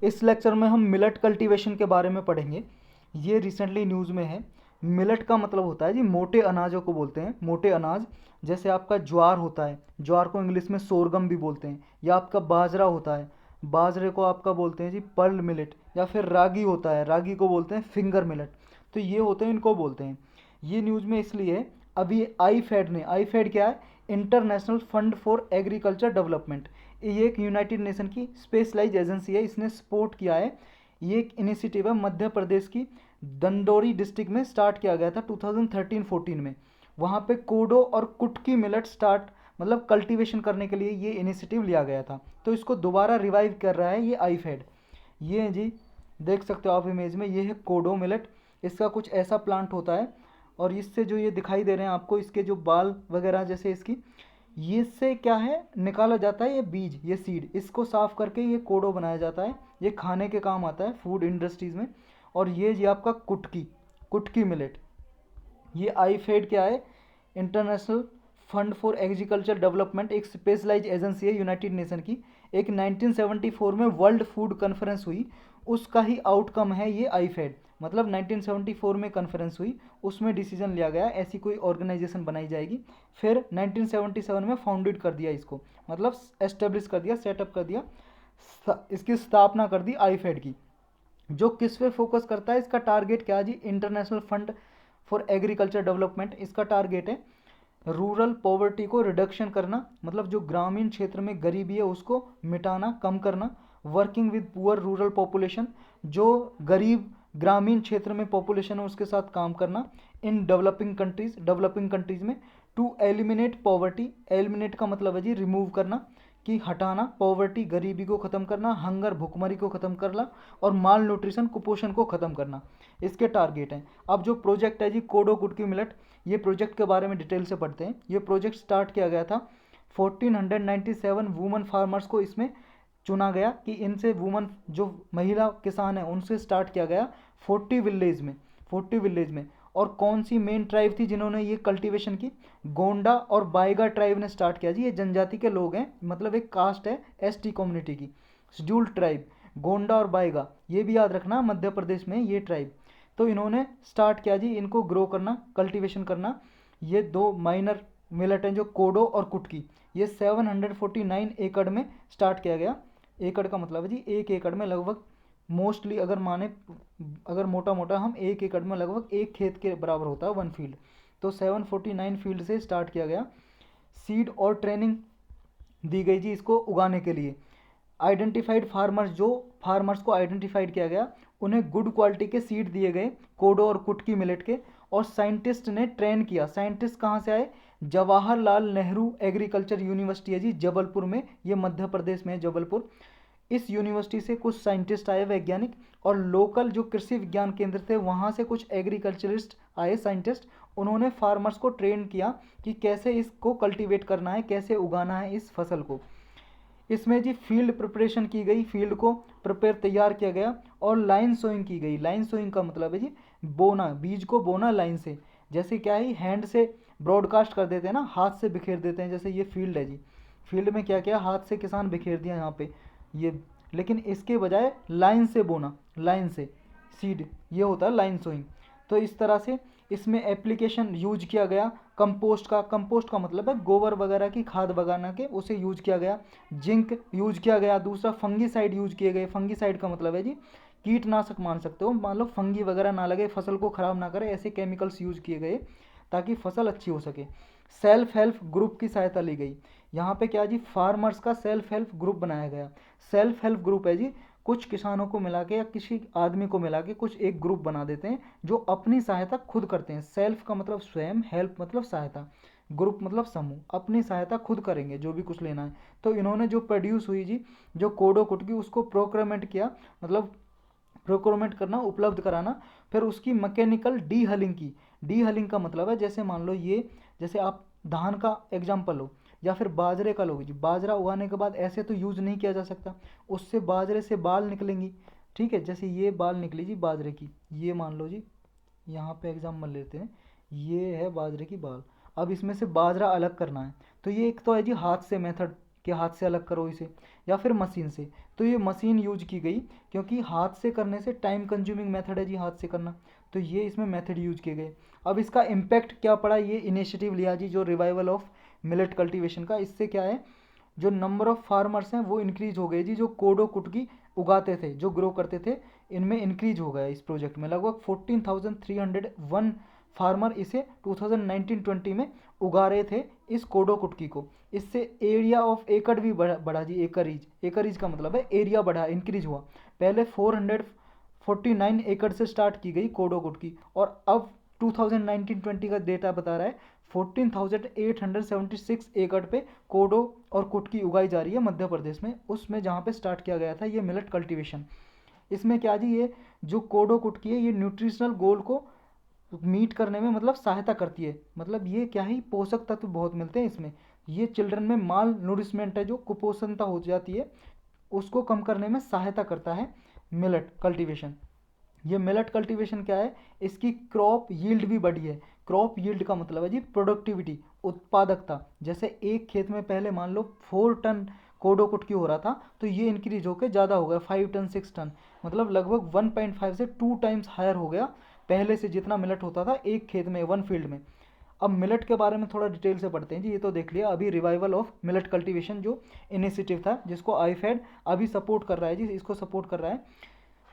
इस लेक्चर में हम मिलेट कल्टीवेशन के बारे में पढ़ेंगे। ये रिसेंटली न्यूज़ में है। मिलेट का मतलब होता है जी मोटे अनाजों को बोलते हैं, मोटे अनाज। जैसे आपका ज्वार होता है, ज्वार को इंग्लिश में सोरगम भी बोलते हैं, या आपका बाजरा होता है, बाजरे को आपका बोलते हैं जी पर्ल मिलेट, या फिर रागी होता है, रागी को बोलते हैं फिंगर मिलेट। तो ये होते हैं, इनको बोलते हैं। ये न्यूज़ में इसलिए है, अभी आई फेड क्या है, international fund for agriculture development. ये एक यूनाइटेड नेशन की स्पेशलाइज एजेंसी है, इसने सपोर्ट किया है। ये एक इनिशिएटिव है, मध्य प्रदेश की दंडोरी डिस्ट्रिक्ट में स्टार्ट किया गया था 2013-14 में। वहाँ पे कोडो और कुटकी मिलेट स्टार्ट मतलब कल्टीवेशन करने के लिए ये इनिशिएटिव लिया गया था। तो इसको दोबारा रिवाइव कर रहा है ये आईफेड। ये जी देख सकते हो आप इमेज में, ये है कोडो मिलेट। इसका कुछ ऐसा प्लांट होता है, और इससे जो ये दिखाई दे रहे हैं आपको, इसके जो बाल वगैरह जैसे इसकी, ये से क्या है निकाला जाता है ये बीज, ये सीड, इसको साफ करके ये कोडो बनाया जाता है। ये खाने के काम आता है फूड इंडस्ट्रीज़ में। और ये जी आपका कुटकी, कुटकी मिलेट। ये आईफेड क्या है, international fund for agriculture development, एक स्पेशलाइज एजेंसी है यूनाइटेड नेशन की। एक 1974 में वर्ल्ड फूड कॉन्फ्रेंस हुई, उसका ही आउटकम है ये आईफेड। मतलब 1974 में कॉन्फ्रेंस हुई, उसमें डिसीजन लिया गया ऐसी कोई ऑर्गेनाइजेशन बनाई जाएगी। फिर 1977 में फाउंडेड कर दिया इसको, मतलब एस्टेब्लिश कर दिया, सेटअप कर दिया, इसकी स्थापना कर दी आईफेड की। जो किस पे फोकस करता है, इसका टारगेट क्या है जी, international fund for agriculture development. इसका टारगेट है रूरल पॉवर्टी को रिडक्शन करना, मतलब जो ग्रामीण क्षेत्र में गरीबी है उसको मिटाना, कम करना। Working with poor rural population, जो गरीब ग्रामीण क्षेत्र में पॉपुलेशन है उसके साथ काम करना। इन डेवलपिंग कंट्रीज में टू एलिमिनेट पॉवर्टी, एलिमिनेट का मतलब है जी रिमूव करना, कि हटाना, पॉवर्टी गरीबी को ख़त्म करना, हंगर भुखमरी को ख़त्म करना, और माल न्यूट्रिशन कुपोषण को ख़त्म करना, इसके टारगेट हैं। अब जो प्रोजेक्ट है जी कोडो कुटकी मिलेट, ये प्रोजेक्ट के बारे में डिटेल से पढ़ते हैं। ये प्रोजेक्ट स्टार्ट किया गया था 1497 वुमन फार्मर्स को इसमें चुना गया, कि इनसे वुमन जो महिला किसान हैं उनसे स्टार्ट किया गया 40 विलेज में। और कौन सी मेन ट्राइब थी जिन्होंने ये कल्टीवेशन की, गोंडा और बाइगा ट्राइब ने स्टार्ट किया जी। ये जनजाति के लोग हैं, मतलब एक कास्ट है एसटी कम्युनिटी की, शेड्यूल्ड ट्राइब, गोंडा और बाइगा, ये भी याद रखना, मध्य प्रदेश में ये ट्राइब। तो इन्होंने स्टार्ट किया जी इनको ग्रो करना, कल्टीवेशन करना। ये दो माइनर मिलेट हैं जो कोडो और कुटकी, ये 749 एकड़ में स्टार्ट किया गया। एकड़ का मतलब है जी एक एकड़ में लगभग, मोस्टली अगर माने, अगर मोटा मोटा हम एक एकड़ में लगभग एक खेत के बराबर होता है 1 फील्ड। तो 749 फील्ड से स्टार्ट किया गया। सीड और ट्रेनिंग दी गई जी इसको उगाने के लिए। आइडेंटिफाइड फार्मर्स, जो फार्मर्स को आइडेंटिफाइड किया गया, उन्हें गुड क्वालिटी के सीड दिए गए कोडो और कुटकी मिलेट के। और साइंटिस्ट ने ट्रेन किया। साइंटिस्ट कहाँ से आए, जवाहरलाल नेहरू एग्रीकल्चर यूनिवर्सिटी है जी जबलपुर में, ये मध्य प्रदेश में है जबलपुर। इस यूनिवर्सिटी से कुछ साइंटिस्ट आए, वैज्ञानिक, और लोकल जो कृषि विज्ञान केंद्र थे वहाँ से कुछ एग्रीकल्चरिस्ट आए, साइंटिस्ट। उन्होंने फार्मर्स को ट्रेन किया कि कैसे इसको कल्टीवेट करना है, कैसे उगाना है इस फसल को। इसमें जी फील्ड प्रिपरेशन की गई, फील्ड को प्रिपेयर तैयार किया गया, और लाइन सोइंग की गई। लाइन सोइंग का मतलब है जी बोना, बीज को बोना लाइन से। जैसे क्या है, हैंड से ब्रॉडकास्ट कर देते हैं ना, हाथ से बिखेर देते हैं। जैसे ये फील्ड है जी, फील्ड में क्या क्या हाथ से किसान बिखेर दिया यहाँ पे ये, लेकिन इसके बजाय लाइन से बोना, लाइन से सीड, ये होता है लाइन सोइंग। तो इस तरह से इसमें एप्लीकेशन यूज किया गया कंपोस्ट का। कंपोस्ट का मतलब है गोबर वगैरह की खाद बगाना के, उसे यूज किया गया। जिंक यूज किया गया। दूसरा फंगीसाइड यूज किए गए। फंगीसाइड का मतलब है जी कीटनाशक मान सकते हो, मान लो फंगी वगैरह ना लगे, फसल को ख़राब ना करे, ऐसे केमिकल्स यूज किए गए ताकि फसल अच्छी हो सके। सेल्फ हेल्प ग्रुप की सहायता ली गई। यहाँ पे क्या जी, फार्मर्स का सेल्फ हेल्प ग्रुप बनाया गया। सेल्फ हेल्प ग्रुप है जी, कुछ किसानों को मिला के या किसी आदमी को मिला के कुछ एक ग्रुप बना देते हैं जो अपनी सहायता खुद करते हैं। सेल्फ का मतलब स्वयं, हेल्प मतलब सहायता, ग्रुप मतलब समूह, अपनी सहायता खुद करेंगे जो भी कुछ लेना है। तो इन्होंने जो प्रोड्यूस हुई जी, जो कोडो कुटकी, उसको प्रोक्योरमेंट किया, मतलब प्रोक्योरमेंट करना, उपलब्ध कराना। फिर उसकी मैकेनिकल डी हलिंग की। डी हलिंग का मतलब है, जैसे मान लो ये, जैसे आप धान का एग्जाम्पल लो या फिर बाजरे का लोगे जी, बाजरा उगाने के बाद ऐसे तो यूज़ नहीं किया जा सकता, उससे बाजरे से बाल निकलेंगी। ठीक है, जैसे ये बाल निकली जी बाजरे की, ये मान लो जी, यहाँ पे एग्जाम्पल लेते हैं, ये है बाजरे की बाल। अब इसमें से बाजरा अलग करना है, तो ये एक तो है जी हाथ से मेथड कि हाथ से अलग करो इसे, या फिर मशीन से। तो ये मशीन यूज की गई क्योंकि हाथ से करने से टाइम कंज्यूमिंग मेथड है जी हाथ से करना, तो ये इसमें मेथड यूज किए गए। अब इसका इम्पैक्ट क्या पड़ा, ये इनिशिएटिव लिया जी जो रिवाइवल ऑफ मिलेट कल्टीवेशन का, इससे क्या है जो नंबर ऑफ फार्मर्स हैं वो इंक्रीज हो गए जी, जो कोडो कुटकी उगाते थे, जो ग्रो करते थे, इनमें इंक्रीज हो गया इस प्रोजेक्ट में। लगभग 14,301 फार्मर इसे 2019-20 में उगा रहे थे इस कोडो कुटकी को। इससे एरिया ऑफ एकड़ भी बढ़ा जी, एकरीज का मतलब है एरिया बढ़ा, इंक्रीज हुआ। पहले 449 एकड़ से स्टार्ट की गई कोडो कुटकी, और अब 2019-20 का डेटा बता रहा है 14,876 एकड़ पे कोडो और कुटकी उगाई जा रही है मध्य प्रदेश में, उसमें जहाँ पे स्टार्ट किया गया था ये मिलेट कल्टीवेशन। इसमें क्या जी, ये जो कोडो कुटकी है ये न्यूट्रिशनल गोल को मीट करने में मतलब सहायता करती है, मतलब ये क्या ही पोषक तत्व बहुत मिलते हैं इसमें। ये चिल्ड्रन में माल नूरिशमेंट है, जो कुपोषणता हो जाती है उसको कम करने में सहायता करता है मिलेट कल्टीवेशन। ये मिलेट कल्टीवेशन क्या है, इसकी क्रॉप यील्ड भी बढ़ी है। क्रॉप यील्ड का मतलब है जी प्रोडक्टिविटी, उत्पादकता। जैसे एक खेत में पहले मान लो 4 टन कोडो कुटकी हो रहा था, तो ये इंक्रीज होकर ज़्यादा हो गया 5 टन 6 टन, मतलब लगभग 1.5 से 2 टाइम्स हायर हो गया पहले से जितना मिलेट होता था एक खेत में, वन फील्ड में। अब मिलेट के बारे में थोड़ा डिटेल से पढ़ते हैं जी। ये तो देख लिया अभी रिवाइवल ऑफ मिलेट कल्टीवेशन जो इनिशिएटिव था, जिसको आईफेड अभी सपोर्ट कर रहा है जी, इसको सपोर्ट कर रहा है।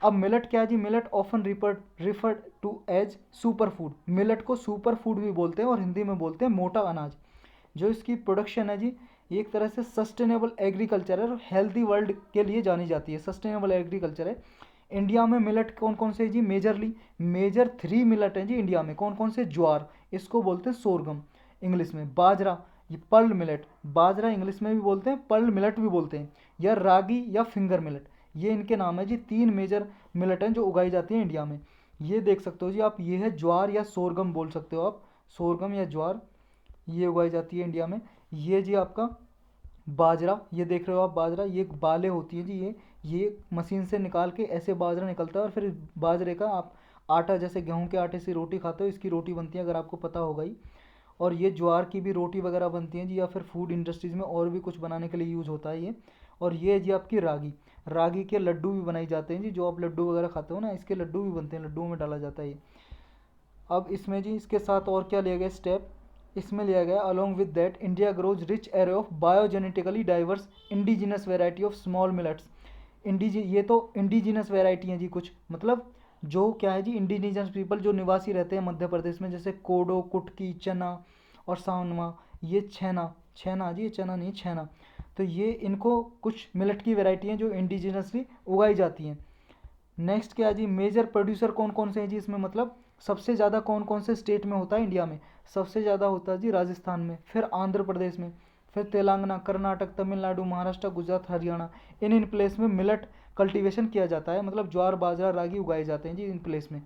अब मिलेट क्या है जी, millet often referred to as super food. Millet को सुपर फूड भी बोलते हैं और हिंदी में बोलते हैं मोटा अनाज। जो इसकी प्रोडक्शन है जी, ये एक तरह से सस्टेनेबल एग्रीकल्चर है और हेल्दी वर्ल्ड के लिए जानी जाती है, सस्टेनेबल एग्रीकल्चर है। इंडिया में मिलेट कौन कौन से जी, मेजर 3 मिलेट हैं जी इंडिया में। कौन कौन से, ज्वार, इसको बोलते हैं सोरगम इंग्लिश में, बाजरा, ये पर्ल मिलेट, बाजरा इंग्लिश में भी बोलते हैं, पर्ल मिलेट भी बोलते हैं, या रागी या फिंगर मिलेट, ये इनके नाम है जी। 3 मेजर मिलेट हैं जो उगाई जाती हैं इंडिया में। ये देख सकते हो जी आप, ये है ज्वार या सोरगम बोल सकते हो आप, सोरगम या ज्वार, ये उगाई जाती है इंडिया में। ये जी आपका बाजरा, ये देख रहे हो आप बाजरा, ये बालें होती हैं जी, ये मशीन से निकाल के ऐसे बाजरा निकलता है, और फिर बाजरे का आप आटा, जैसे गेहूं के आटे से रोटी खाते हो, इसकी रोटी बनती है, अगर आपको पता होगा ही। और ये ज्वार की भी रोटी वगैरह बनती है जी, या फिर फूड इंडस्ट्रीज़ में और भी कुछ बनाने के लिए यूज़ होता है ये। और ये जी आपकी रागी, रागी के लड्डू भी बनाए जाते हैं जी, जो आप लड्डू वगैरह खाते हो ना, इसके लड्डू भी बनते हैं, लड्डुओं में डाला जाता है ये। अब इसमें जी इसके साथ और क्या लिया गया स्टेप, इसमें लिया गया along with that India grows rich array of biogenetically diverse indigenous variety of small millets. ये तो इंडिजिनस वेराइटी हैं जी कुछ, मतलब जो क्या है जी, इंडिजिनस पीपल जो निवासी रहते हैं मध्य प्रदेश में, जैसे कोडो, कुटकी, चना और सावनमा, ये छैना, छैना जी, ये चना नहीं छैना, तो ये इनको कुछ मिलेट की वेराइटी हैं जो इंडिजिनसली उगाई जाती हैं। नेक्स्ट क्या जी, मेजर प्रोड्यूसर कौन कौन से हैं जी इसमें, मतलब सबसे ज़्यादा कौन कौन से स्टेट में होता है इंडिया में, सबसे ज़्यादा होता है जी राजस्थान में, फिर आंध्र प्रदेश में, फिर तेलंगाना, कर्नाटक, तमिलनाडु, महाराष्ट्र, गुजरात, हरियाणा, इन प्लेस में मिलेट कल्टीवेशन किया जाता है, मतलब ज्वार, बाजरा, रागी उगाए जाते हैं जी इन प्लेस में।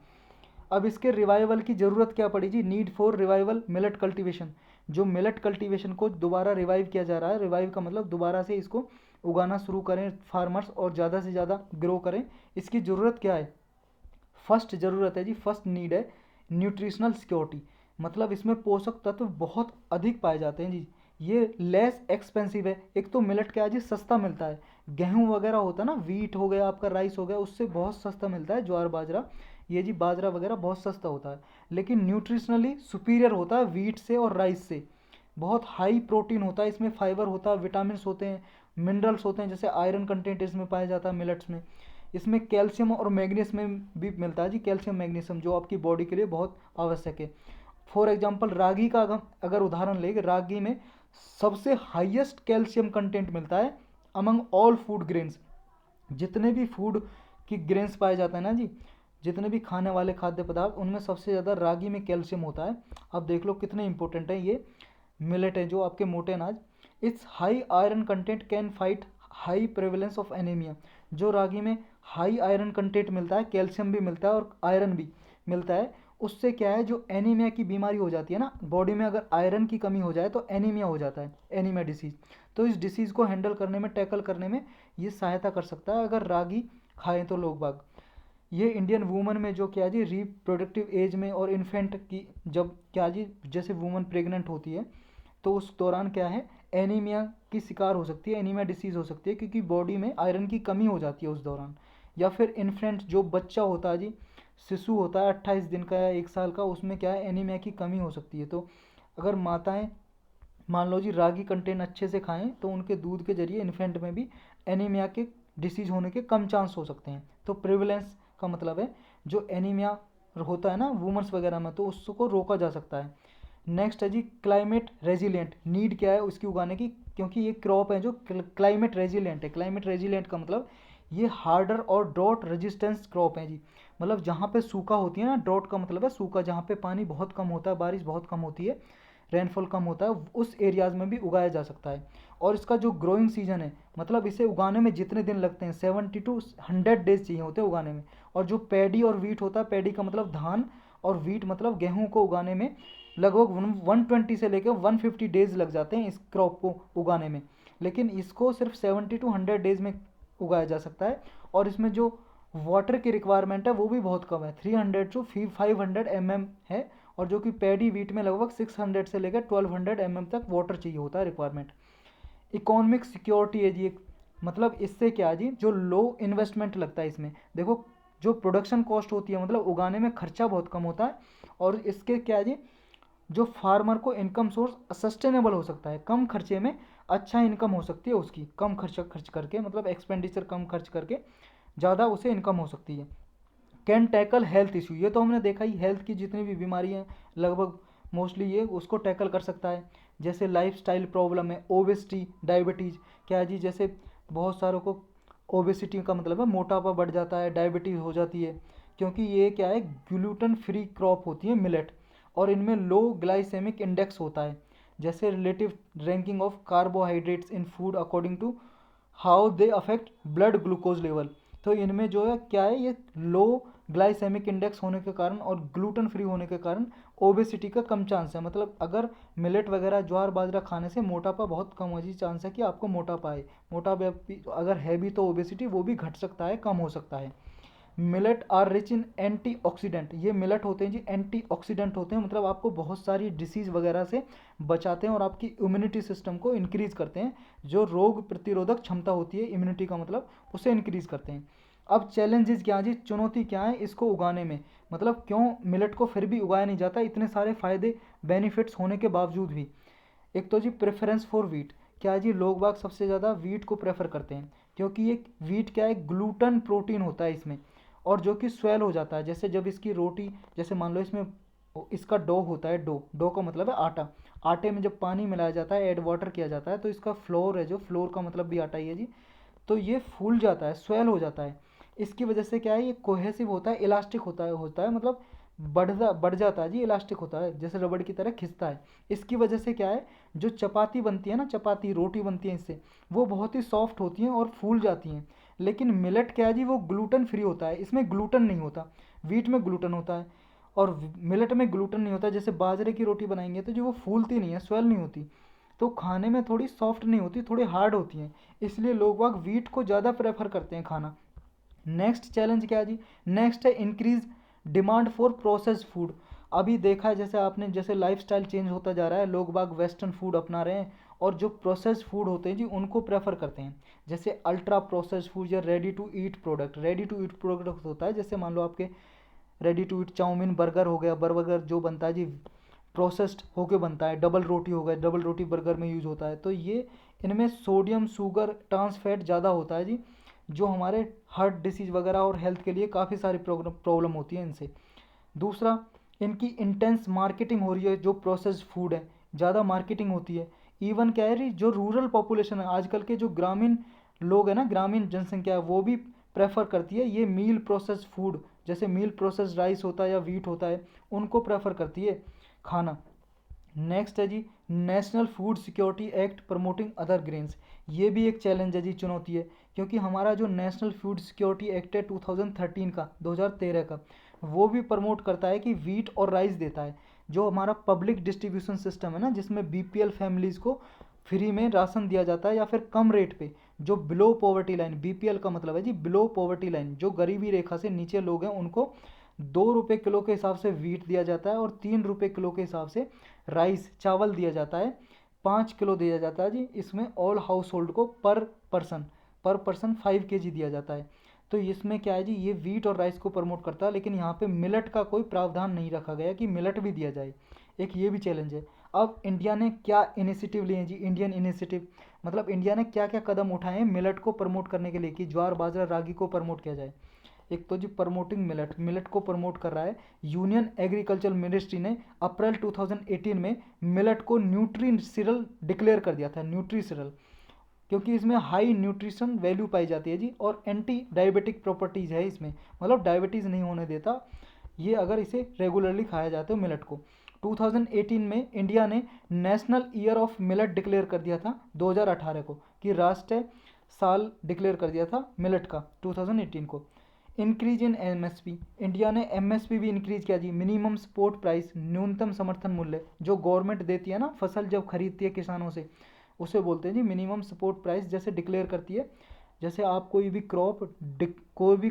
अब इसके रिवाइवल की ज़रूरत क्या पड़ी जी, need for revival millet cultivation. जो मिलेट कल्टीवेशन को दोबारा रिवाइव किया जा रहा है, रिवाइव का मतलब दोबारा से इसको उगाना शुरू करें फार्मर्स और ज़्यादा से ज़्यादा ग्रो करें, इसकी ज़रूरत क्या है, फर्स्ट ज़रूरत है जी, फर्स्ट नीड है न्यूट्रिशनल सिक्योरिटी, मतलब इसमें पोषक तत्व बहुत अधिक पाए जाते हैं जी। ये लेस एक्सपेंसिव है, एक तो मिलेट क्या है जी सस्ता मिलता है, गेहूं वगैरह होता है ना, वीट हो गया आपका, राइस हो गया, उससे बहुत सस्ता मिलता है ज्वार बाजरा, ये जी बाजरा वगैरह बहुत सस्ता होता है, लेकिन न्यूट्रिशनली सुपीरियर होता है वीट से और राइस से। बहुत हाई प्रोटीन होता है इसमें, फाइबर होता है, विटामिन होते हैं, मिनरल्स होते हैं, जैसे आयरन कंटेंट इसमें पाया जाता है मिलेट्स में। इसमें कैल्शियम और मैग्नीशियम भी मिलता है जी, कैल्शियम मैग्नीशियम जो आपकी बॉडी के लिए बहुत आवश्यक है। फॉर एग्जांपल रागी का अगर उदाहरण लेंगे, रागी में सबसे हाईएस्ट कैल्शियम कंटेंट मिलता है अमंग ऑल फूड ग्रेन्स। जितने भी फूड की ग्रेन्स पाए जाते हैं ना जी, जितने भी खाने वाले खाद्य पदार्थ, उनमें सबसे ज़्यादा रागी में कैल्शियम होता है। अब देख लो कितने इंपॉर्टेंट है ये मिलेट है जो आपके मोटे अनाज। It's high iron content can fight high prevalence of anaemia. जो रागी में हाई आयरन कंटेंट मिलता है, कैल्शियम भी मिलता है और आयरन भी मिलता है, उससे क्या है जो एनीमिया की बीमारी हो जाती है ना बॉडी में, अगर आयरन की कमी हो जाए तो एनीमिया हो जाता है, एनीमिया डिसीज़। तो इस डिसीज़ को हैंडल करने में, टैकल करने में ये सहायता कर सकता है अगर रागी खाएं तो लोग बाग। ये इंडियन वूमन में जो क्या जी रिप्रोडक्टिव एज में और इन्फेंट की जब क्या जी जैसे वूमन प्रेग्नेंट होती है तो उस दौरान क्या है एनीमिया की शिकार हो सकती है, एनीमिया डिसीज़ हो सकती है, क्योंकि बॉडी में आयरन की कमी हो जाती है उस दौरान। या फिर इन्फेंट जो बच्चा होता है जी, शिशु होता है 28 दिन का या 1 साल का, उसमें क्या है एनीमिया की कमी हो सकती है। तो अगर माताएं मान लो जी रागी कंटेंट अच्छे से खाएं तो उनके दूध के जरिए इन्फेंट में भी एनीमिया के डिसीज होने के कम चांस हो सकते हैं। तो प्रिवलेंस का मतलब है जो एनीमिया होता है ना वुमेंस वगैरह में, तो उसको रोका जा सकता है। नेक्स्ट है जी क्लाइमेट रेजिलिएंट। नीड क्या है उसकी उगाने की, क्योंकि ये क्रॉप है जो क्लाइमेट रेजिलिएंट है। क्लाइमेट रेजिलिएंट का मतलब ये हार्डर और ड्रॉट रेजिस्टेंस क्रॉप है जी। मतलब जहाँ पे सूखा होती है ना, ड्रॉट का मतलब है सूखा, जहाँ पे पानी बहुत कम होता है, बारिश बहुत कम होती है, रेनफॉल कम होता है, उस एरियाज़ में भी उगाया जा सकता है। और इसका जो ग्रोइंग सीजन है, मतलब इसे उगाने में जितने दिन लगते हैं 70 टू 100 डेज चाहिए होते हैं उगाने में। और जो पैडी और वीट होता है, पैडी का मतलब धान और वीट मतलब गेहूं को उगाने में लगभग 120 से लेकर 150 डेज लग जाते हैं इस क्रॉप को उगाने में। लेकिन इसको सिर्फ 70 टू 100 डेज में उगाया जा सकता है। और इसमें जो वाटर की रिक्वायरमेंट है वो भी बहुत कम है, 300 टू 500 mm है। और जो कि पैडी वीट में लगभग 600 से लेकर 1200 mm तक वाटर चाहिए होता है रिक्वायरमेंट। इकोनॉमिक सिक्योरिटी है जी एक, मतलब इससे क्या है जी, जो लो इन्वेस्टमेंट लगता है इसमें। देखो जो प्रोडक्शन कॉस्ट होती है, मतलब उगाने में खर्चा बहुत कम होता है। और इसके क्या है जी, जो फार्मर को इनकम सोर्स सस्टेनेबल हो सकता है, कम खर्चे में अच्छा इनकम हो सकती है उसकी, कम खर्च करके, मतलब एक्सपेंडिचर कम खर्च करके ज़्यादा उसे इनकम हो सकती है। कैन टैकल हेल्थ इशू, ये तो हमने देखा ही, हेल्थ की जितनी भी बीमारी हैं लगभग मोस्टली ये उसको टैकल कर सकता है। जैसे लाइफ स्टाइल प्रॉब्लम है, ओबेसिटी, डायबिटीज़, क्या है जी, जैसे बहुत सारों को ओबेसिटी का मतलब है मोटापा बढ़ जाता है, डायबिटीज़ हो जाती है, क्योंकि ये क्या है ग्लूटन फ्री क्रॉप होती है मिलेट, और इनमें लो ग्लाइसेमिक इंडेक्स होता है। जैसे relative ranking of carbohydrates in food according to how they affect blood glucose level. तो इनमें जो है क्या है, ये लो ग्लाइसेमिक इंडेक्स होने के कारण और ग्लूटन फ्री होने के कारण ओबेसिटी का कम चांस है। मतलब अगर मिलेट वगैरह ज्वार बाजरा खाने से मोटापा बहुत कम हो जी, चांस है कि आपको मोटापा आए। मोटापा अगर है भी तो ओबेसिटी वो भी घट सकता है, कम हो सकता है। Millet are rich in antioxidant, ये मिलेट होते हैं जी एंटीऑक्सीडेंट होते हैं, मतलब आपको बहुत सारी डिसीज़ वगैरह से बचाते हैं और आपकी इम्यूनिटी सिस्टम को इंक्रीज़ करते हैं। जो रोग प्रतिरोधक क्षमता होती है इम्यूनिटी का मतलब, उसे इंक्रीज़ करते हैं। अब चैलेंजेस क्या है जी, चुनौती क्या है इसको उगाने में, मतलब क्यों मिलेट को फिर भी उगाया नहीं जाता इतने सारे फ़ायदे बेनिफिट्स होने के बावजूद भी। एक तो जी प्रेफरेंस फॉर वीट, क्या है जी लोग बाग सबसे ज़्यादा वीट को प्रेफर करते हैं, क्योंकि ये वीट क्या है ग्लूटन प्रोटीन होता है इसमें, और जो कि स्वेल हो जाता है। जैसे जब इसकी रोटी, जैसे मान लो इसमें इसका डो होता है, डो डो का मतलब है आटा, आटे में जब पानी मिलाया जाता है, ऐड वाटर किया जाता है, तो इसका फ्लोर है, जो फ्लोर का मतलब भी आटा ही है जी, तो ये फूल जाता है, स्वेल हो जाता है। इसकी वजह से क्या है, ये कोहेसिव होता है, इलास्टिक होता है मतलब बढ़ जाता है जी, इलास्टिक होता है, जैसे रबड़ की तरह खिंचता है। इसकी वजह से क्या है, जो चपाती बनती है ना, चपाती रोटी बनती है इससे, वो बहुत ही सॉफ्ट होती हैं और फूल जाती हैं। लेकिन मिलेट क्या है जी, वो ग्लूटन फ्री होता है, इसमें ग्लूटन नहीं होता। वीट में ग्लूटन होता है और मिलेट में ग्लूटन नहीं होता। जैसे बाजरे की रोटी बनाएंगे तो जो वो फूलती नहीं है, स्वेल नहीं होती, तो खाने में थोड़ी सॉफ्ट नहीं होती, थोड़ी हार्ड होती हैं। इसलिए लोग वाग वीट को ज़्यादा प्रेफर करते हैं खाना। नेक्स्ट चैलेंज क्या है जी, नेक्स्ट है increase demand for processed food. अभी देखा है जैसे आपने, जैसे लाइफस्टाइल चेंज होता जा रहा है, लोग बाग वेस्टर्न फूड अपना रहे हैं और जो प्रोसेस्ड फूड होते हैं जी उनको प्रेफर करते हैं। जैसे अल्ट्रा प्रोसेस्ड फूड या ready to eat product. Ready to eat product होता है, जैसे मान लो आपके ready to eat chow mein, burger हो गया, बर्गर जो बनता है जी प्रोसेस्ड होके बनता है, डबल रोटी हो गया, डबल रोटी बर्गर में यूज होता है, तो ये इनमें सोडियम, शुगर, ट्रांस फैट ज़्यादा होता है जी, जो हमारे हार्ट डिसीज़ वगैरह और हेल्थ के लिए काफ़ी सारी प्रॉब्लम होती है इनसे। दूसरा, इनकी इंटेंस मार्केटिंग हो रही है, जो प्रोसेस्ड फूड है ज़्यादा मार्केटिंग होती है। इवन क्या है, जो रूरल पॉपुलेशन है आजकल के, जो ग्रामीण लोग हैं ना, ग्रामीण जनसंख्या है, वो भी प्रेफर करती है ये मील प्रोसेस्ड फूड, जैसे मील प्रोसेस्ड राइस होता है या वीट होता है, उनको प्रेफर करती है खाना। नेक्स्ट है जी national food security act promoting other grains. ये भी एक चैलेंज है जी, चुनौती है, क्योंकि हमारा जो नेशनल फूड सिक्योरिटी एक्ट है 2013 का, 2013 का, वो भी प्रमोट करता है कि वीट और राइस देता है। जो हमारा पब्लिक डिस्ट्रीब्यूशन सिस्टम है ना, जिसमें बीपीएल फैमिलीज़ को फ्री में राशन दिया जाता है या फिर कम रेट पे, जो बिलो पॉवर्टी लाइन, बीपीएल का मतलब है जी बिलो पॉवर्टी लाइन, जो गरीबी रेखा से नीचे लोग हैं उनको 2 रुपये किलो के हिसाब से वीट दिया जाता है और 3 रुपये किलो के हिसाब से राइस, चावल दिया जाता है 5 किलो दिया जाता है जी। इसमें ऑल हाउस होल्ड को पर पर्सन 5 kg दिया जाता है। तो इसमें क्या है जी, ये वीट और राइस को प्रमोट करता है, लेकिन यहाँ पे मिलट का कोई प्रावधान नहीं रखा गया कि मिलट भी दिया जाए। एक ये भी चैलेंज है। अब इंडिया ने क्या इनिशिएटिव लिए हैं जी, इंडियन इनिशिएटिव मतलब इंडिया ने क्या क्या कदम उठाए हैं मिलट को प्रमोट करने के लिए कि ज्वार बाजरा रागी को प्रमोट किया जाए। एक तो जी प्रमोटिंग मिलट को प्रमोट कर रहा है। यूनियन एग्रीकल्चर मिनिस्ट्री ने अप्रैल 2018 में मिलट को न्यूट्री सीरल डिक्लेयर कर दिया था, न्यूट्री सीरल, क्योंकि इसमें हाई न्यूट्रिशन वैल्यू पाई जाती है जी, और एंटी डायबिटिक प्रॉपर्टीज़ है इसमें, मतलब डायबिटीज़ नहीं होने देता ये अगर इसे रेगुलरली खाया जाए तो मिलट को। 2018 में इंडिया ने national year of millet declare कर दिया था 2018 को, कि राष्ट्रीय साल डिक्लेयर कर दिया था मिलट का 2018 को। इंक्रीज इन एमएसपी, इंडिया ने एमएसपी भी इंक्रीज किया जी, मिनिमम सपोर्ट प्राइस, न्यूनतम समर्थन मूल्य जो गवर्नमेंट देती है ना फसल जब खरीदती है किसानों से, उसे बोलते हैं जी मिनिमम सपोर्ट प्राइस। जैसे डिक्लेयर करती है, जैसे आप कोई भी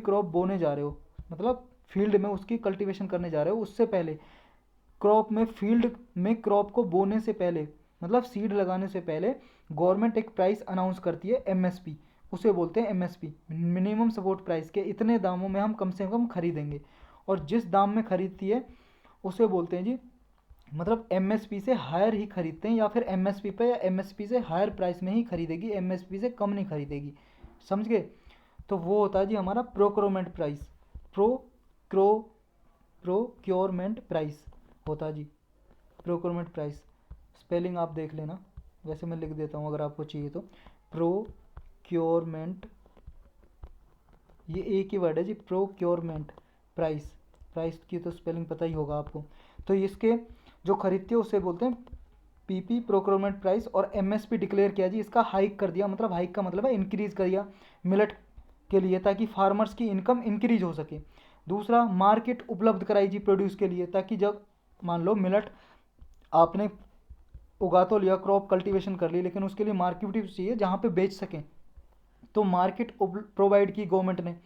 क्रॉप बोने जा रहे हो, मतलब फील्ड में उसकी कल्टीवेशन करने जा रहे हो, उससे पहले फील्ड में क्रॉप को बोने से पहले, मतलब सीड लगाने से पहले गवर्नमेंट एक प्राइस अनाउंस करती है एमएसपी, उसे बोलते हैं एमएसपी, मिनिमम सपोर्ट प्राइस के इतने दामों में हम कम से कम खरीदेंगे, और जिस दाम में खरीदती है उसे बोलते हैं जी, मतलब एमएसपी से हायर ही खरीदते हैं, या फिर एमएसपी पे या एमएसपी से हायर प्राइस में ही खरीदेगी, एमएसपी से कम नहीं खरीदेगी, समझ गए। तो वो होता है जी हमारा प्रोक्योरमेंट प्राइस, प्रोक्योरमेंट प्राइस होता है जी, प्रोक्योरमेंट प्राइस। स्पेलिंग आप देख लेना, वैसे मैं लिख देता हूँ अगर आपको चाहिए तो। प्रोक्योरमेंट, ये एक ही वर्ड है जी, प्रोक्योरमेंट प्राइस, प्राइस की तो स्पेलिंग पता ही होगा आपको। तो इसके जो खरीदते हैं उसे बोलते हैं पीपी, प्रोक्योरमेंट प्राइस। और एमएसपी डिक्लेयर किया जी, इसका हाइक कर दिया, मतलब हाइक का मतलब है इंक्रीज कर दिया मिलट के लिए, ताकि फार्मर्स की इनकम इंक्रीज हो सके। दूसरा, मार्केट उपलब्ध कराई जी प्रोड्यूस के लिए, ताकि जब मान लो मिलट आपने उगा तो लिया, क्रॉप कल्टीवेशन कर ली, लेकिन उसके लिए मार्केट भी चाहिए जहाँ पे बेच सकें, तो मार्केट प्रोवाइड की गवर्नमेंट ने।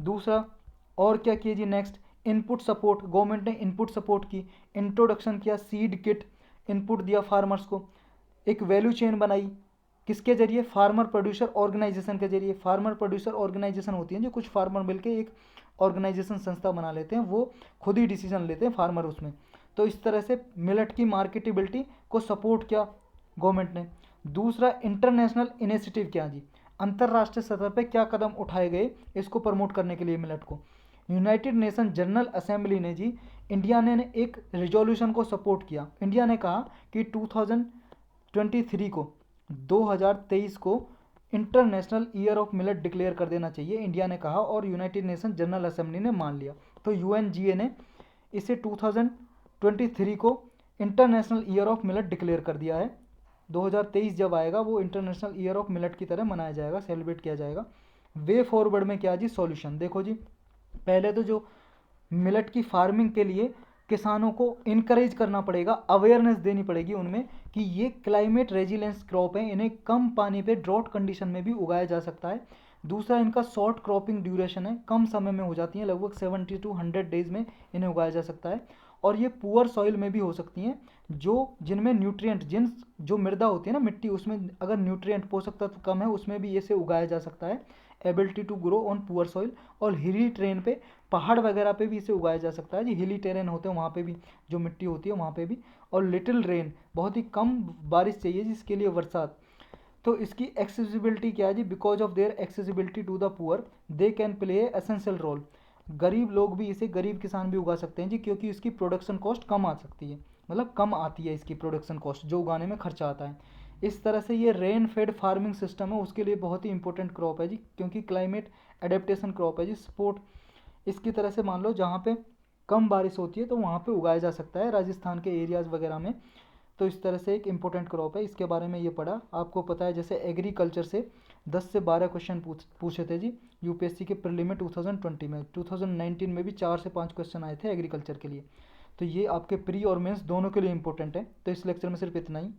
दूसरा और क्या किया जी, नेक्स्ट इनपुट सपोर्ट, गवर्नमेंट ने इनपुट सपोर्ट की, इंट्रोडक्शन किया सीड किट, इनपुट दिया फार्मर्स को, एक वैल्यू चेन बनाई, किसके जरिए, फार्मर प्रोड्यूसर ऑर्गेनाइजेशन के जरिए। फार्मर प्रोड्यूसर ऑर्गेनाइजेशन होती है जो कुछ फार्मर मिलकर एक ऑर्गेनाइजेशन संस्था बना लेते हैं, वो खुद ही डिसीजन लेते हैं फार्मर उसमें। तो इस तरह से मिलट की मार्केटेबिलिटी को सपोर्ट किया गवर्नमेंट ने। दूसरा, इंटरनेशनल इनिशिएटिव किया जी, अंतर्राष्ट्रीय सतह पर क्या कदम उठाए गए इसको प्रमोट करने के लिए मिलट को। यूनाइटेड नेशन जनरल असेंबली ने जी, इंडिया ने एक रिजोल्यूशन को सपोर्ट किया। इंडिया ने कहा कि 2023 को international year of millet declare कर देना चाहिए, इंडिया ने कहा, और यूनाइटेड नेशन जनरल असेंबली ने मान लिया। तो यूएनजीए ने इसे 2023 को international year of millet declare कर दिया है। 2023 जब आएगा वो इंटरनेशनल ईयर ऑफ मिलट की तरह मनाया जाएगा, सेलिब्रेट किया जाएगा। वे फॉरवर्ड में क्या जी, सॉल्यूशन देखो जी, पहले तो जो मिलट की फार्मिंग के लिए किसानों को इनकरेज करना पड़ेगा, अवेयरनेस देनी पड़ेगी उनमें कि ये क्लाइमेट रेजिलेंस क्रॉप है, इन्हें कम पानी पे ड्रॉट कंडीशन में भी उगाया जा सकता है। दूसरा, इनका शॉर्ट क्रॉपिंग ड्यूरेशन है, कम समय में हो जाती हैं, लगभग 70 to 100 डेज में इन्हें उगाया जा सकता है। और ये पुअर सॉइल में भी हो सकती हैं, जिनमें न्यूट्रिएंट, जो मृदा होती है ना मिट्टी, उसमें अगर न्यूट्रिएंट पोषक तत्व कम है उसमें भी इसे उगाया जा सकता है। Ability to grow on poor soil, और हिली ट्रेन पे, पहाड़ वगैरह पे भी इसे उगाया जा सकता है जी, हिली टेरेन होते हैं वहाँ पे भी, जो मिट्टी होती है वहाँ पे भी। और लिटिल रेन, बहुत ही कम बारिश चाहिए जिसके लिए बरसात। तो इसकी एक्सेसिबिलिटी क्या है जी, because of their accessibility to the poor they can play essential role. गरीब लोग भी इसे, गरीब किसान भी उगा सकते हैं जी, क्योंकि इसकी प्रोडक्शन कॉस्ट कम आ सकती है, मतलब कम आती है इसकी प्रोडक्शन कॉस्ट, जो उगाने में खर्चा आता है। इस तरह से ये रेन फेड फार्मिंग सिस्टम है, उसके लिए बहुत ही इंपॉर्टेंट क्रॉप है जी, क्योंकि क्लाइमेट एडेप्टेशन क्रॉप है जी, सपोर्ट। इसकी तरह से मान लो जहाँ पे कम बारिश होती है तो वहाँ पे उगाया जा सकता है, राजस्थान के एरियाज़ वगैरह में। तो इस तरह से एक इंपॉर्टेंट क्रॉप है, इसके बारे में ये पढ़ा। आपको पता है जैसे एग्रीकल्चर से 10 से 12 क्वेश्चन पूछे थे जी यूपीएससी के प्रीलिम 2020 में। 2019 में भी 4 से 5 क्वेश्चन आए थे एग्रीकल्चर के लिए। तो ये आपके प्री और मेंस दोनों के लिए इंपॉर्टेंट है। तो इस लेक्चर में सिर्फ इतना ही।